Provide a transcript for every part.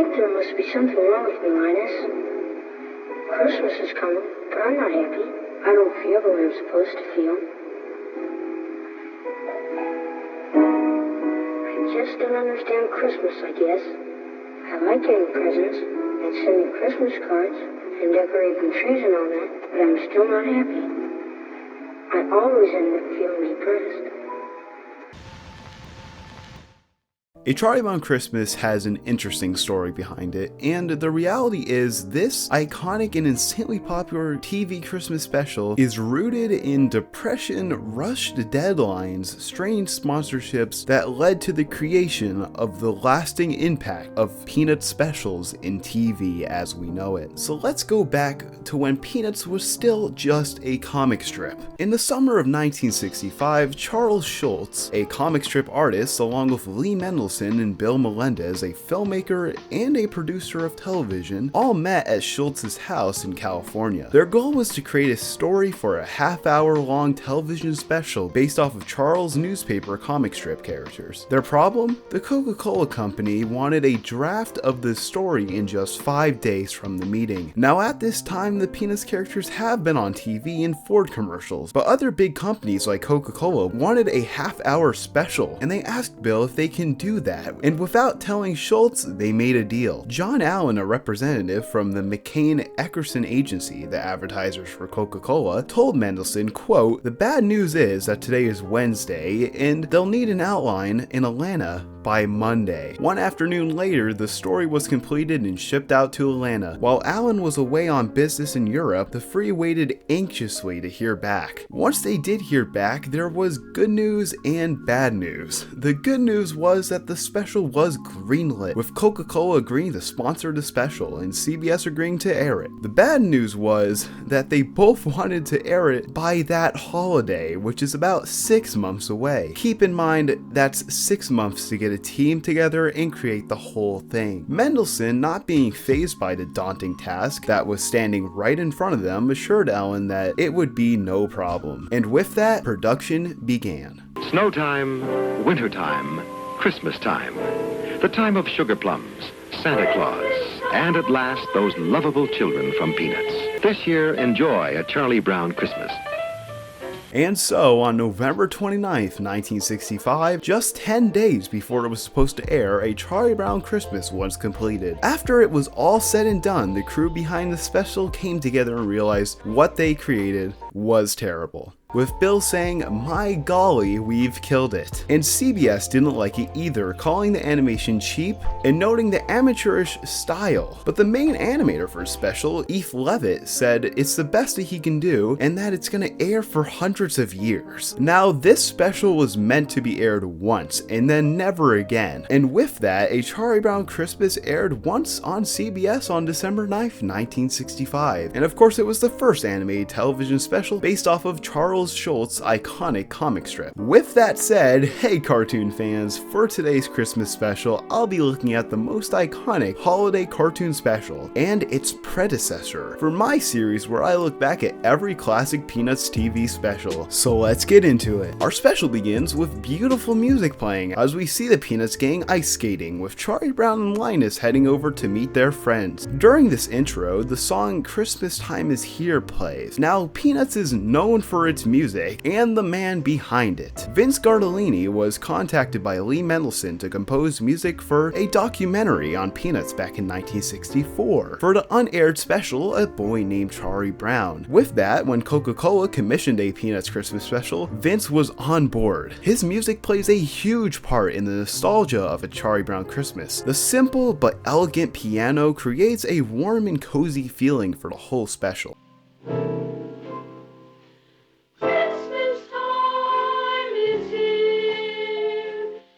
think there must be something wrong with me, Linus. Christmas is coming, but I'm not happy. I don't feel the way I'm supposed to feel. I just don't understand Christmas, I guess. I like getting presents and sending Christmas cards and decorating trees and all that, but I'm still not happy. I always end up feeling depressed. A Charlie Brown Christmas has an interesting story behind it, and the reality is this iconic and insanely popular TV Christmas special is rooted in depression, rushed deadlines, strange sponsorships that led to the creation of the lasting impact of Peanuts specials in TV as we know it. So let's go back to when Peanuts was still just a comic strip. In the summer of 1965, Charles Schulz, a comic strip artist, along with Lee Mendelson and Bill Melendez, a filmmaker and a producer of television, all met at Schulz's house in California. Their goal was to create a story for a half-hour-long television special based off of Charles' newspaper comic strip characters. Their problem? The Coca-Cola Company wanted a draft of the story in just 5 days from the meeting. Now at this time, the Peanuts characters have been on TV and Ford commercials, but other big companies like Coca-Cola wanted a half-hour special, and they asked Bill if they can do that. And without telling Schulz, they made a deal. John Allen, a representative from the McCain-Eckerson agency, the advertisers for Coca-Cola, told Mendelson, quote, "The bad news is that today is Wednesday, and they'll need an outline in Atlanta by Monday." One afternoon later, the story was completed and shipped out to Atlanta. While Allen was away on business in Europe, the Free waited anxiously to hear back. Once they did hear back, there was good news and bad news. The good news was that the special was greenlit, with Coca-Cola agreeing to sponsor the special and CBS agreeing to air it. The bad news was that they both wanted to air it by that holiday, which is about 6 months away. Keep in mind, that's 6 months to get a team together and create the whole thing. Mendelson, not being fazed by the daunting task that was standing right in front of them, assured Ellen that it would be no problem. And with that, production began. Snow time, winter time, Christmas time, the time of sugar plums, Santa Claus, and at last those lovable children from Peanuts. This year, enjoy a Charlie Brown Christmas. And so, on November 29th, 1965, just 10 days before it was supposed to air, a Charlie Brown Christmas was completed. After it was all said and done, the crew behind the special came together and realized what they created was terrible. With Bill saying, "My golly, we've killed it." And CBS didn't like it either, calling the animation cheap and noting the amateurish style. But the main animator for the special, Eve Levitt, said it's the best that he can do and that it's gonna air for hundreds of years. Now, this special was meant to be aired once and then never again. And with that, a Charlie Brown Christmas aired once on CBS on December 9th, 1965. And of course, it was the first animated television special based off of Charles Schulz's iconic comic strip. With that said, hey cartoon fans, for today's Christmas special, I'll be looking at the most iconic holiday cartoon special and its predecessor for my series where I look back at every classic Peanuts TV special. So let's get into it. Our special begins with beautiful music playing as we see the Peanuts gang ice skating with Charlie Brown and Linus heading over to meet their friends. During this intro, the song Christmas Time Is Here plays. Now, Peanuts is known for its music and the man behind it. Vince Gardellini was contacted by Lee Mendelson to compose music for a documentary on Peanuts back in 1964 for the unaired special A Boy Named Charlie Brown. With that, when Coca-Cola commissioned a Peanuts Christmas special, Vince was on board. His music plays a huge part in the nostalgia of a Charlie Brown Christmas. The simple but elegant piano creates a warm and cozy feeling for the whole special.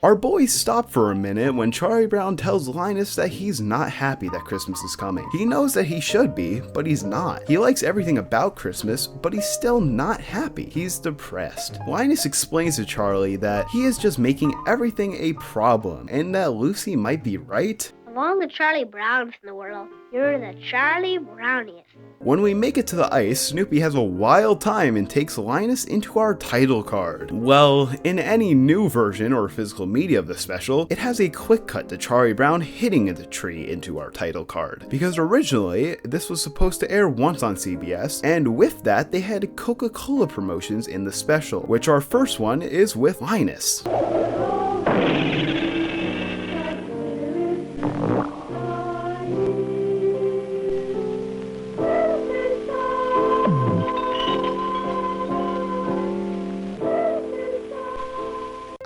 Our boys stop for a minute when Charlie Brown tells Linus that he's not happy that Christmas is coming. He knows that he should be, but he's not. He likes everything about Christmas, but he's still not happy. He's depressed. Linus explains to Charlie that he is just making everything a problem, and that Lucy might be right. A all the Charlie Browns in the world, you're the Charlie Browniest. When we make it to the ice, Snoopy has a wild time and takes Linus into our title card. Well, in any new version or physical media of the special, it has a quick cut to Charlie Brown hitting the tree into our title card. Because originally, this was supposed to air once on CBS, and with that, they had Coca-Cola promotions in the special, which our first one is with Linus.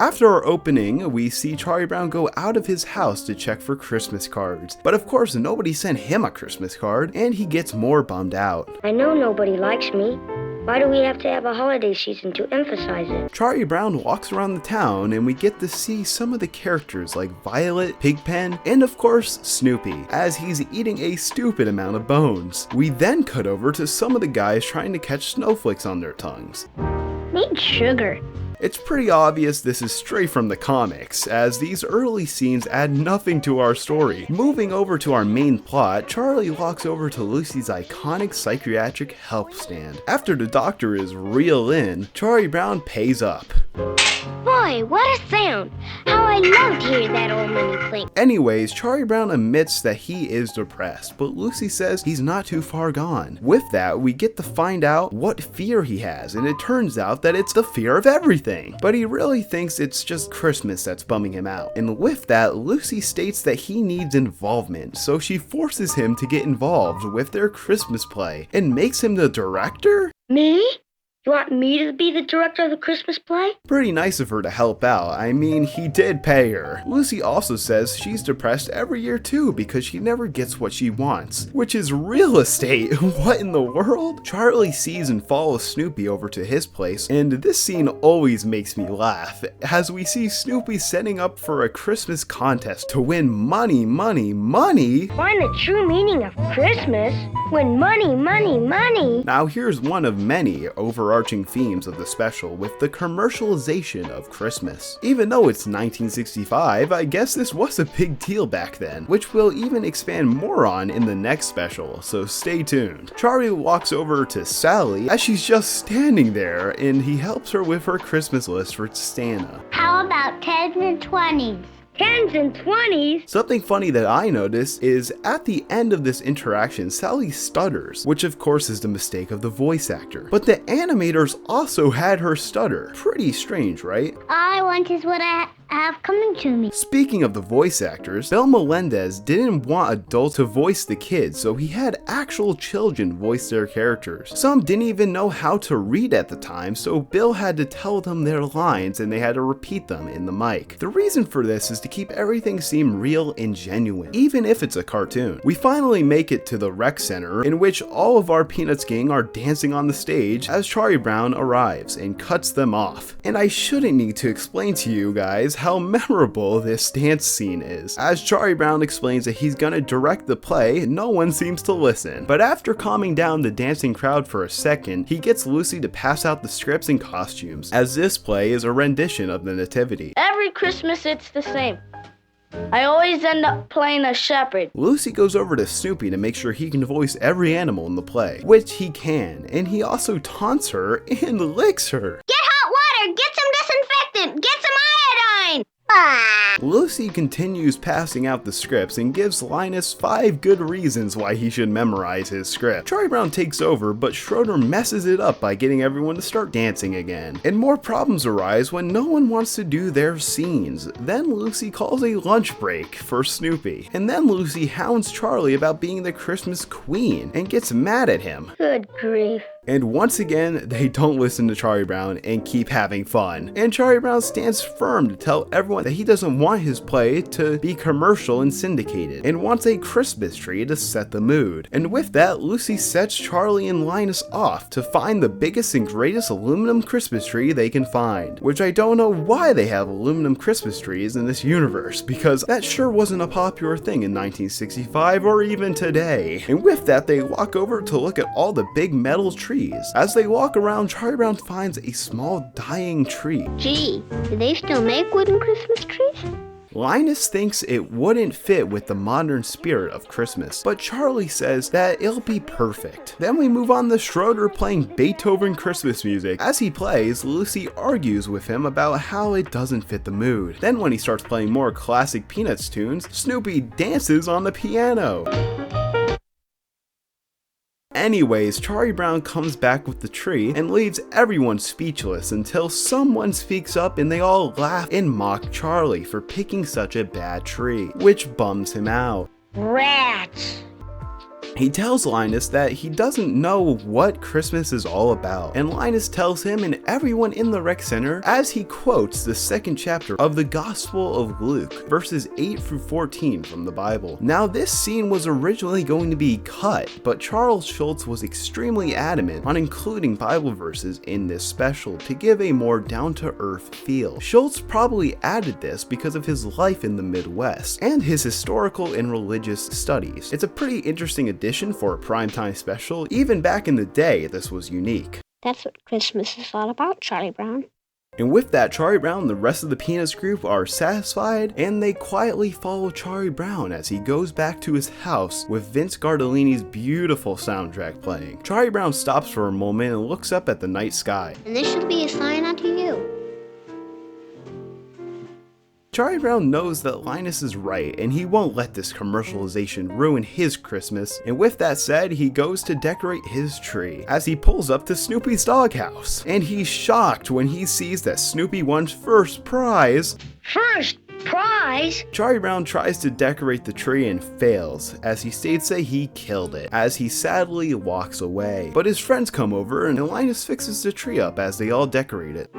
After our opening, we see Charlie Brown go out of his house to check for Christmas cards. But of course, nobody sent him a Christmas card, and he gets more bummed out. I know nobody likes me. Why do we have to have a holiday season to emphasize it? Charlie Brown walks around the town, and we get to see some of the characters like Violet, Pigpen, and of course, Snoopy, as he's eating a stupid amount of bones. We then cut over to some of the guys trying to catch snowflakes on their tongues. Need sugar. It's pretty obvious this is straight from the comics, as these early scenes add nothing to our story. Moving over to our main plot, Charlie walks over to Lucy's iconic psychiatric help stand. After the doctor is real in, Charlie Brown pays up. Boy, what a sound! How I love to hear that old money clink. Anyways, Charlie Brown admits that he is depressed, but Lucy says he's not too far gone. With that, we get to find out what fear he has, and it turns out that it's the fear of everything. But he really thinks it's just Christmas that's bumming him out. And with that, Lucy states that he needs involvement, so she forces him to get involved with their Christmas play, and makes him the director? Me? You want me to be the director of the Christmas play? Pretty nice of her to help out. I mean, he did pay her. Lucy also says she's depressed every year too because she never gets what she wants, which is real estate. What in the world? Charlie sees and follows Snoopy over to his place, and this scene always makes me laugh, as we see Snoopy setting up for a Christmas contest to win money. Find the true meaning of Christmas. Win money. Now here's one of many overarching themes of the special with the commercialization of Christmas. Even though it's 1965, I guess this was a big deal back then, which we'll even expand more on in the next special, so stay tuned. Charlie walks over to Sally as she's just standing there, and he helps her with her Christmas list for Santa. How about 10s and 20s? 10s and 20s? Something funny that I noticed is at the end of this interaction, Sally stutters, which of course is the mistake of the voice actor. But the animators also had her stutter. Pretty strange, right? All I want is what I have coming to me. Speaking of the voice actors, Bill Melendez didn't want adults to voice the kids, so he had actual children voice their characters. Some didn't even know how to read at the time, so Bill had to tell them their lines and they had to repeat them in the mic. The reason for this is to keep everything seem real and genuine, even if it's a cartoon. We finally make it to the rec center, in which all of our Peanuts gang are dancing on the stage as Charlie Brown arrives and cuts them off. And I shouldn't need to explain to you guys how memorable this dance scene is. As Charlie Brown explains that he's gonna direct the play, no one seems to listen. But after calming down the dancing crowd for a second, he gets Lucy to pass out the scripts and costumes, as this play is a rendition of the Nativity. Every Christmas it's the same. I always end up playing a shepherd. Lucy goes over to Snoopy to make sure he can voice every animal in the play, which he can, and he also taunts her and licks her. Get hot water! Get some disinfectant! Get some iodine! Lucy continues passing out the scripts and gives Linus 5 good reasons why he should memorize his script. Charlie Brown takes over, but Schroeder messes it up by getting everyone to start dancing again. And more problems arise when no one wants to do their scenes. Then Lucy calls a lunch break for Snoopy. And then Lucy hounds Charlie about being the Christmas queen and gets mad at him. Good grief. And once again, they don't listen to Charlie Brown and keep having fun. And Charlie Brown stands firm to tell everyone that he doesn't want his play to be commercial and syndicated, and wants a Christmas tree to set the mood. And with that, Lucy sets Charlie and Linus off to find the biggest and greatest aluminum Christmas tree they can find. Which I don't know why they have aluminum Christmas trees in this universe, because that sure wasn't a popular thing in 1965 or even today. And with that, they walk over to look at all the big metal trees. As they walk around, Charlie Brown finds a small dying tree. Gee, do they still make wooden Christmas trees? Linus thinks it wouldn't fit with the modern spirit of Christmas, but Charlie says that it'll be perfect. Then we move on to Schroeder playing Beethoven Christmas music. As he plays, Lucy argues with him about how it doesn't fit the mood. Then when he starts playing more classic Peanuts tunes, Snoopy dances on the piano. Anyways, Charlie Brown comes back with the tree and leaves everyone speechless until someone speaks up and they all laugh and mock Charlie for picking such a bad tree, which bums him out. Rats. He tells Linus that he doesn't know what Christmas is all about, and Linus tells him and everyone in the rec center as he quotes the second chapter of the Gospel of Luke, verses 8 through 14 from the Bible. Now this scene was originally going to be cut, but Charles Schulz was extremely adamant on including Bible verses in this special to give a more down-to-earth feel. Schulz probably added this because of his life in the Midwest and his historical and religious studies. It's a pretty interesting addition for a primetime special. Even back in the day, this was unique. That's what Christmas is all about, Charlie Brown. And with that, Charlie Brown and the rest of the Peanuts group are satisfied, and they quietly follow Charlie Brown as he goes back to his house with Vince Guardellini's beautiful soundtrack playing. Charlie Brown stops for a moment and looks up at the night sky. And this should be a sign unto you. Charlie Brown knows that Linus is right and he won't let this commercialization ruin his Christmas, and with that said, he goes to decorate his tree as he pulls up to Snoopy's doghouse, and he's shocked when he sees that Snoopy won first prize. First prize? Charlie Brown tries to decorate the tree and fails, as he states that he killed it, as he sadly walks away. But his friends come over and Linus fixes the tree up as they all decorate it.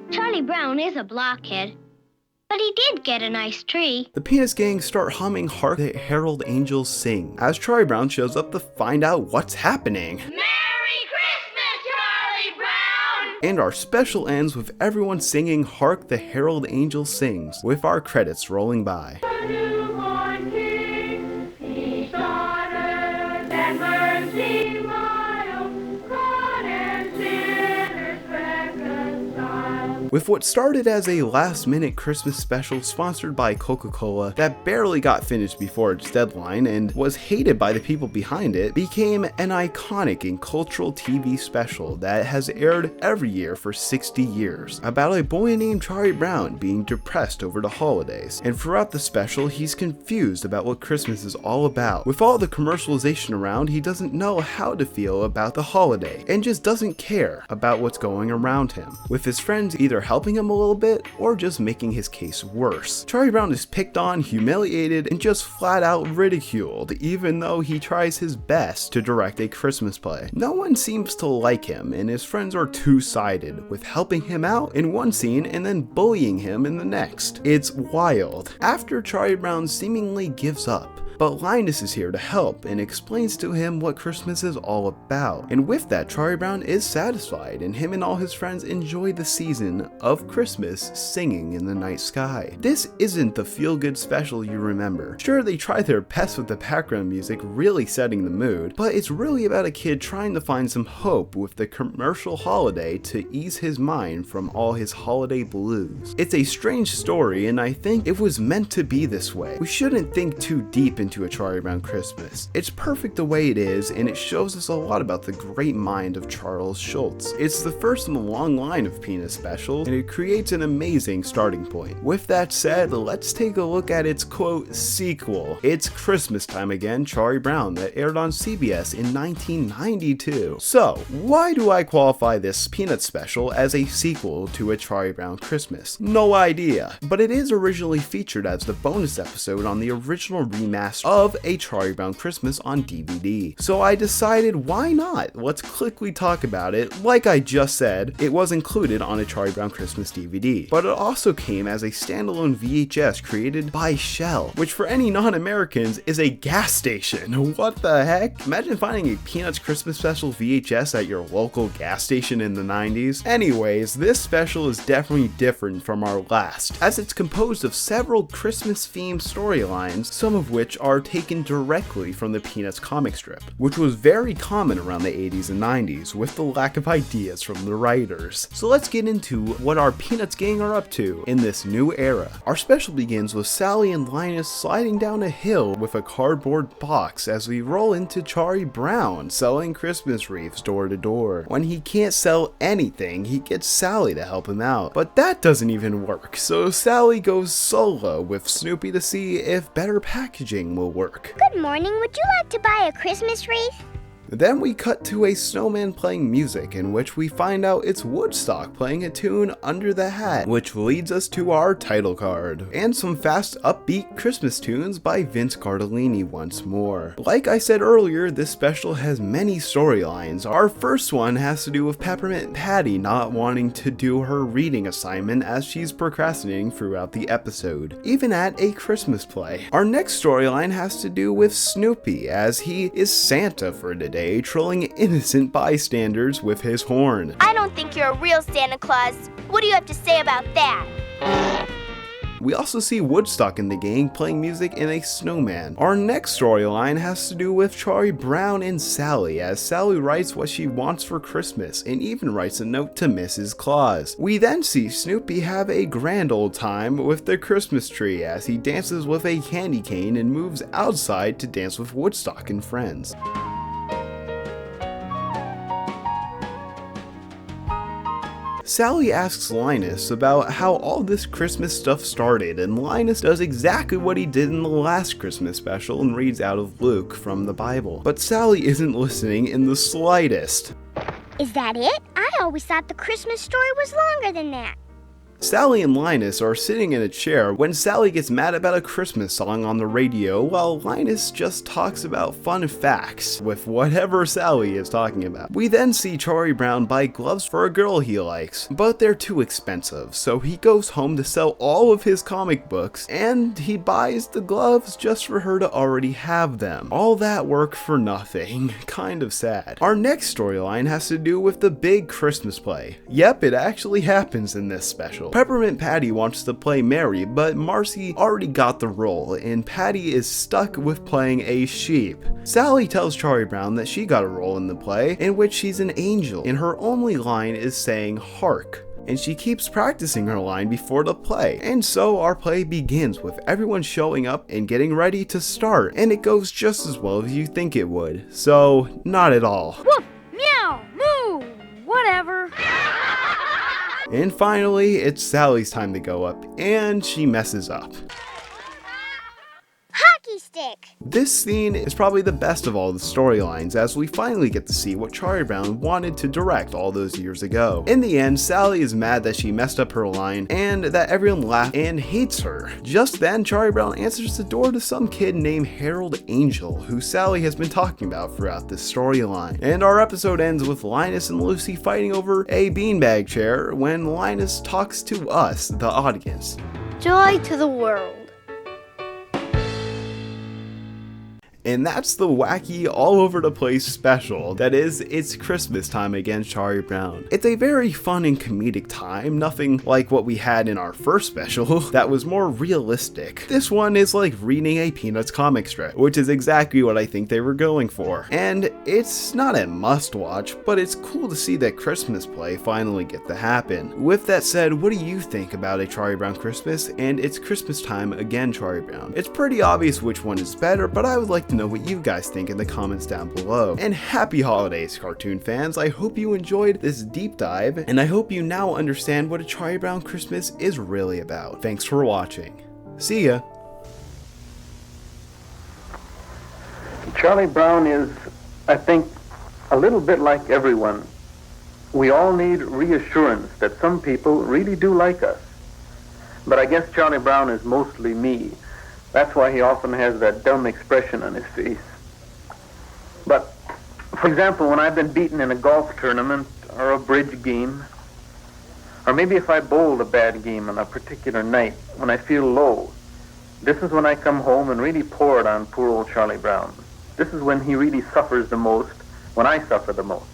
Charlie Brown is a blockhead, but he did get a nice tree. The Peanuts gang start humming Hark the Herald Angels Sing as Charlie Brown shows up to find out what's happening. Merry Christmas, Charlie Brown! And our special ends with everyone singing Hark the Herald Angels Sings, with our credits rolling by. The newborn King, he started, and mercy mild, God and sinners reconciled. With what started as a last-minute Christmas special sponsored by Coca-Cola that barely got finished before its deadline and was hated by the people behind it, became an iconic and cultural TV special that has aired every year for 60 years, about a boy named Charlie Brown being depressed over the holidays. And throughout the special, he's confused about what Christmas is all about. With all the commercialization around, he doesn't know how to feel about the holiday and just doesn't care about what's going around him, with his friends either helping him a little bit or just making his case worse. Charlie Brown is picked on, humiliated, and just flat out ridiculed, even though he tries his best to direct a Christmas play. No one seems to like him, and his friends are two-sided, with helping him out in one scene and then bullying him in the next. It's wild. After Charlie Brown seemingly gives up, but Linus is here to help and explains to him what Christmas is all about. And with that, Charlie Brown is satisfied, and him and all his friends enjoy the season of Christmas singing in the night sky. This isn't the feel-good special you remember. Sure, they try their best with the background music really setting the mood, but it's really about a kid trying to find some hope with the commercial holiday to ease his mind from all his holiday blues. It's a strange story, and I think it was meant to be this way. We shouldn't think too deep into a Charlie Brown Christmas. It's perfect the way it is, and it shows us a lot about the great mind of Charles Schulz. It's the first in a long line of Peanut specials, and it creates an amazing starting point. With that said, let's take a look at its quote sequel. It's Christmas Time Again, Charlie Brown, that aired on CBS in 1992. So, why do I qualify this Peanut special as a sequel to A Charlie Brown Christmas? No idea, but it is originally featured as the bonus episode on the original remaster of A Charlie Brown Christmas on DVD. So I decided, why not? Let's quickly talk about it. Like I just said, it was included on A Charlie Brown Christmas DVD, but it also came as a standalone VHS created by Shell, which for any non-Americans is a gas station. What the heck? Imagine finding a Peanuts Christmas special VHS at your local gas station in the 90s. Anyways, this special is definitely different from our last, as it's composed of several Christmas-themed storylines, some of which are taken directly from the Peanuts comic strip, which was very common around the 80s and 90s with the lack of ideas from the writers. So let's get into what our Peanuts gang are up to in this new era. Our special begins with Sally and Linus sliding down a hill with a cardboard box as we roll into Charlie Brown selling Christmas wreaths door to door. When he can't sell anything, he gets Sally to help him out, but that doesn't even work, so Sally goes solo with Snoopy to see if better packaging will work. Good morning. Would you like to buy a Christmas wreath? Then we cut to a snowman playing music, in which we find out it's Woodstock playing a tune Under the Hat, which leads us to our title card, and some fast upbeat Christmas tunes by Vince Cardellini once more. Like I said earlier, this special has many storylines. Our first one has to do with Peppermint Patty not wanting to do her reading assignment as she's procrastinating throughout the episode, even at a Christmas play. Our next storyline has to do with Snoopy, as he is Santa for the day, trolling innocent bystanders with his horn. I don't think you're a real Santa Claus. What do you have to say about that? We also see Woodstock and the gang playing music in a snowman. Our next storyline has to do with Charlie Brown and Sally, as Sally writes what she wants for Christmas and even writes a note to Mrs. Claus. We then see Snoopy have a grand old time with the Christmas tree as he dances with a candy cane and moves outside to dance with Woodstock and friends. Sally asks Linus about how all this Christmas stuff started, and Linus does exactly what he did in the last Christmas special and reads out of Luke from the Bible. But Sally isn't listening in the slightest. Is that it? I always thought the Christmas story was longer than that. Sally and Linus are sitting in a chair when Sally gets mad about a Christmas song on the radio while Linus just talks about fun facts with whatever Sally is talking about. We then see Charlie Brown buy gloves for a girl he likes, but they're too expensive, so he goes home to sell all of his comic books and he buys the gloves just for her to already have them. All that work for nothing. Kind of sad. Our next storyline has to do with the big Christmas play. Yep, it actually happens in this special. Peppermint Patty wants to play Mary, but Marcy already got the role, and Patty is stuck with playing a sheep. Sally tells Charlie Brown that she got a role in the play, in which she's an angel, and her only line is saying "hark." And she keeps practicing her line before the play. And so our play begins with everyone showing up and getting ready to start, and it goes just as well as you think it would. So, not at all. Woof, meow, moo, whatever. And finally, it's Sally's time to go up, and she messes up. Hockey stick! This scene is probably the best of all the storylines, as we finally get to see what Charlie Brown wanted to direct all those years ago. In the end, Sally is mad that she messed up her line, and that everyone laughed and hates her. Just then, Charlie Brown answers the door to some kid named Harold Angel, who Sally has been talking about throughout this storyline. And our episode ends with Linus and Lucy fighting over a beanbag chair when Linus talks to us, the audience. Joy to the world. And that's the wacky, all over the place special. That is, It's Christmas Time Against Charlie Brown. It's a very fun and comedic time, nothing like what we had in our first special that was more realistic. This one is like reading a Peanuts comic strip, which is exactly what I think they were going for. And it's not a must watch, but it's cool to see that Christmas play finally get to happen. With that said, what do you think about A Charlie Brown Christmas and It's Christmas Time Again Charlie Brown? It's pretty obvious which one is better, but I would like to know what you guys think in the comments down below. And happy holidays, cartoon fans. I hope you enjoyed this deep dive, and I hope you now understand what A Charlie Brown Christmas is really about. Thanks for watching. See ya. Charlie Brown is, I think, a little bit like everyone. We all need reassurance that some people really do like us. But I guess Charlie Brown is mostly me. That's why he often has that dumb expression on his face. But, for example, when I've been beaten in a golf tournament or a bridge game, or maybe if I bowled a bad game on a particular night when I feel low, this is when I come home and really pour it on poor old Charlie Brown. This is when he really suffers the most, when I suffer the most.